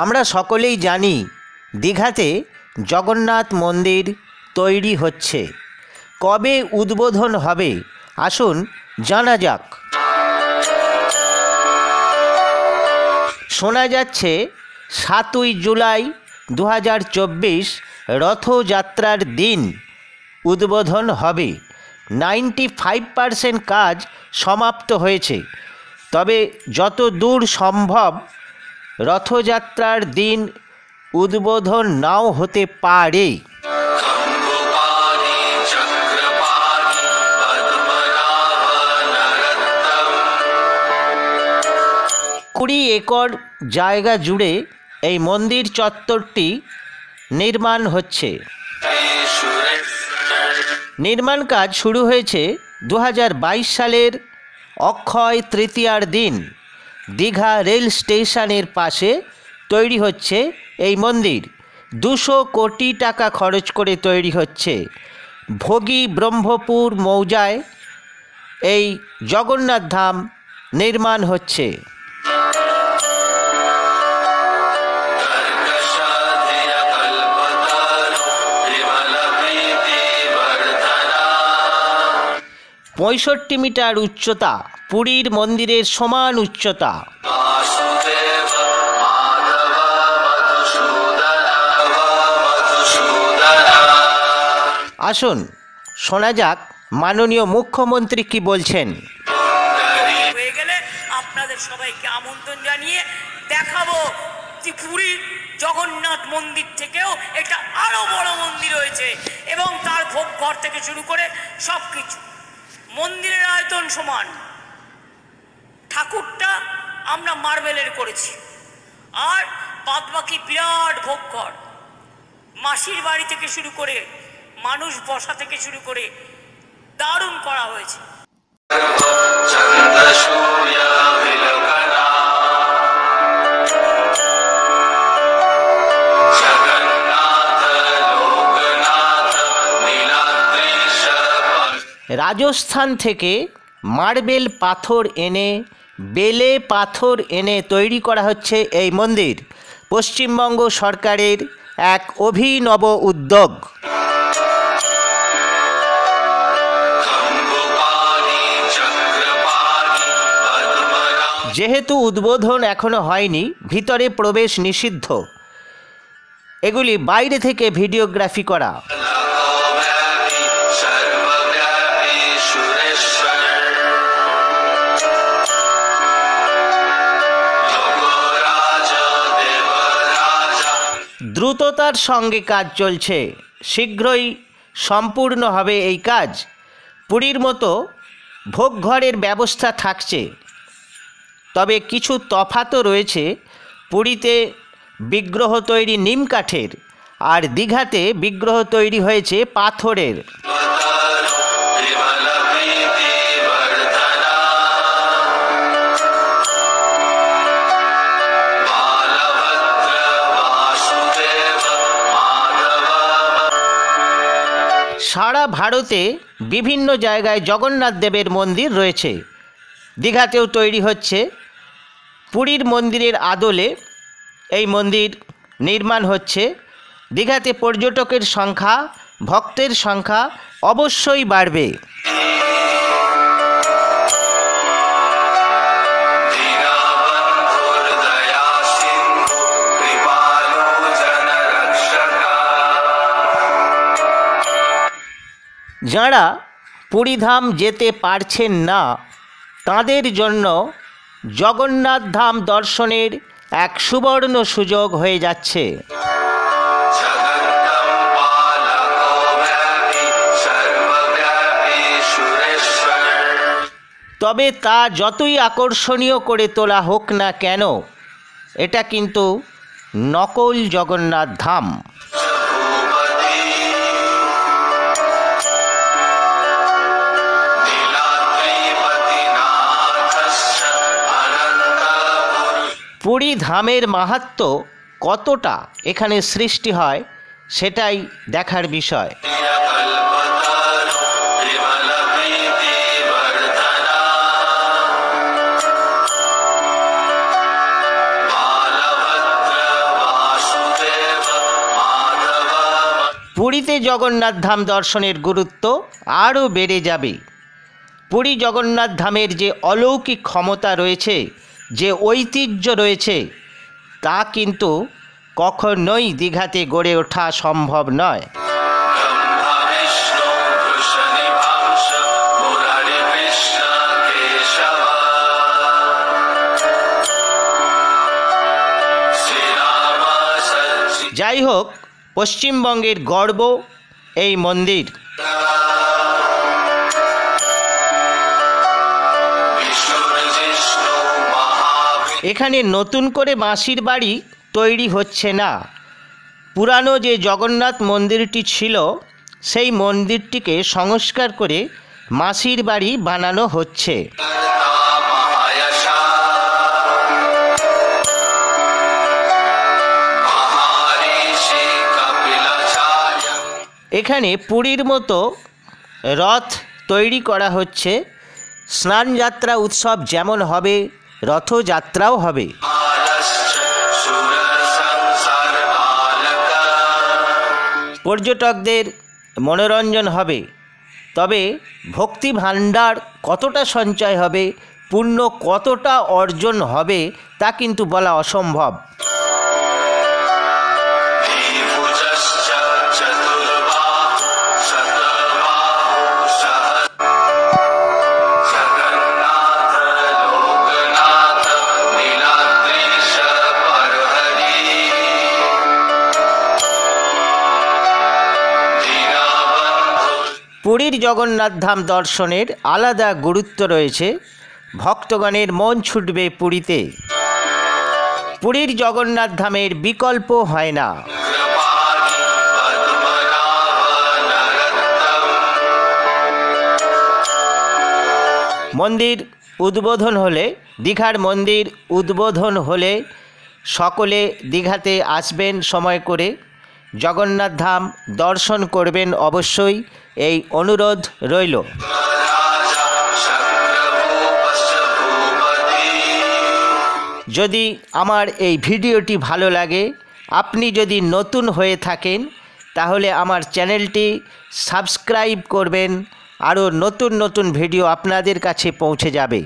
আমরা সকলেই জানি দীঘাতে জগন্নাথ মন্দির তৈরি হচ্ছে। কবে উদ্বোধন হবে আসুন জানা যাক। শোনা যাচ্ছে 7ই জুলাই 2024 রথযাত্রার দিন উদ্বোধন হবে। 95% কাজ সমাপ্ত হয়েছে, তবে যত দূর সম্ভব রথযাত্রার দিন উদ্বোধন নাও হতে পারে। 20 একর জায়গা জুড়ে এই মন্দির চত্বরটি নির্মাণ হচ্ছে। নির্মাণ কাজ শুরু হয়েছে 2022 সালের অক্ষয় তৃতীয়ার দিন। দীঘা রেল স্টেশনের পাশে তৈরি হচ্ছে এই মন্দির। 200 কোটি টাকা খরচ করে তৈরি হচ্ছে। ভোগী ব্রহ্মপুর মৌজায় এই জগন্নাথ ধাম নির্মাণ হচ্ছে। পঁয়ষট্টি মিটার উচ্চতা, পুরীর মন্দিরের সমান উচ্চতা। আসুন শোনা যাক মাননীয় মুখ্যমন্ত্রী কি বলছেন। হয়ে গেলে আপনাদের সবাইকে আমন্ত্রণ জানিয়ে দেখাবো যে পুরীর জগন্নাথ মন্দির থেকেও এটা আরো বড় মন্দির হয়েছে এবং তার ভোগ ঘর থেকে শুরু করে সবকিছু। মন্দিরের আয়তন সমান। ঠাকুরটা আমরা মার্বেলের করেছি, আর বাদবাকি বিরাট ভোগ ঘর, মাসির বাড়ি থেকে শুরু করে মানুষ বসা থেকে শুরু করে দারুণ করা হয়েছে। রাজস্থান থেকে মার্বেল পাথর এনে, বেলে পাথর এনে তৈরি করা হচ্ছে এই মন্দির। পশ্চিমবঙ্গ সরকারের এক অভিনব উদ্যোগ। যেহেতু উদ্বোধন এখনো হয়নি, ভিতরে প্রবেশ নিষিদ্ধ। এগুলি বাইরে থেকে ভিডিওগ্রাফি করা। দ্রুততার সঙ্গে কাজ চলছে, শীঘ্রই সম্পূর্ণ হবে এই কাজ। পুরীর মতো ভোগঘরের ব্যবস্থা থাকছে, তবে কিছু তফাতও রয়েছে। পুরীতে বিগ্রহ তৈরি নিম কাঠের, আর দীঘাতে বিগ্রহ তৈরি হয়েছে পাথরের। সারা ভারতে বিভিন্ন জায়গায় জগন্নাথ দেবের মন্দির রয়েছে। দীঘাতেও তৈরি হচ্ছে। পুরীর মন্দিরের আদলে এই মন্দির নির্মাণ হচ্ছে। দীঘাতে পর্যটকের সংখ্যা, ভক্তের সংখ্যা অবশ্যই বাড়বে। যারা পুরীধাম যেতে পারছেন না, তাদের জন্য জগন্নাথ ধাম দর্শনের এক সুবর্ণ সুযোগ হয়ে যাচ্ছে। তবে তা যতই আকর্ষণীয় করে তোলা হোক না কেন, এটা কিন্তু নকল জগন্নাথ ধাম। পুরী ধামের মাহাত্ম্য কতটা এখানে সৃষ্টি হয় সেটাই দেখার বিষয়। পুরীতে জগন্নাথ ধাম দর্শনের গুরুত্ব আরও বেড়ে যাবে। পুরী জগন্নাথ ধামের যে অলৌকিক ক্ষমতা রয়েছে, যে ঐতিহ্য রয়েছে, তা কিন্তু কখনোই দীঘাতে গড়ে ওঠা সম্ভব নয়। যাই হোক, পশ্চিমবঙ্গের গর্ব এই মন্দির। এখানে নতুন করে মাসির বাড়ি তৈরি হচ্ছে না। পুরানো যে জগন্নাথ মন্দিরটি ছিল, সেই মন্দিরটিকে সংস্কার করে মাসির বাড়ি বানানো হচ্ছে। এখানে পুরীর মতো রথ তৈরি করা হচ্ছে। স্নানযাত্রা উৎসব যেমন হবে, রথযাত্রাও হবে। পর্যটকদের মনোরঞ্জন হবে, তবে ভক্তি ভাণ্ডার কতটা সঞ্চয় হবে, পুণ্য কতটা অর্জন হবে, তা কিন্তু বলা অসম্ভব। পুরীর জগন্নাথ ধাম দর্শনের আলাদা গুরুত্ব রয়েছে। ভক্তগণের মন ছুটবে পুরীতে। পুরীর জগন্নাথ ধামের বিকল্প হয় না। মন্দির উদ্বোধন হলে, দীঘার মন্দির উদ্বোধন হলে সকলে দীঘাতে আসবেন সময় করে, জগন্নাথ ধাম দর্শন করবেন অবশ্যই, এই অনুরোধ রইল। যদি আমার এই ভিডিওটি ভালো লাগে, আপনি যদি নতুন হয়ে থাকেন, তাহলে আমার চ্যানেলটি সাবস্ক্রাইব করবেন। আরও নতুন নতুন ভিডিও আপনাদের কাছে পৌঁছে যাবে।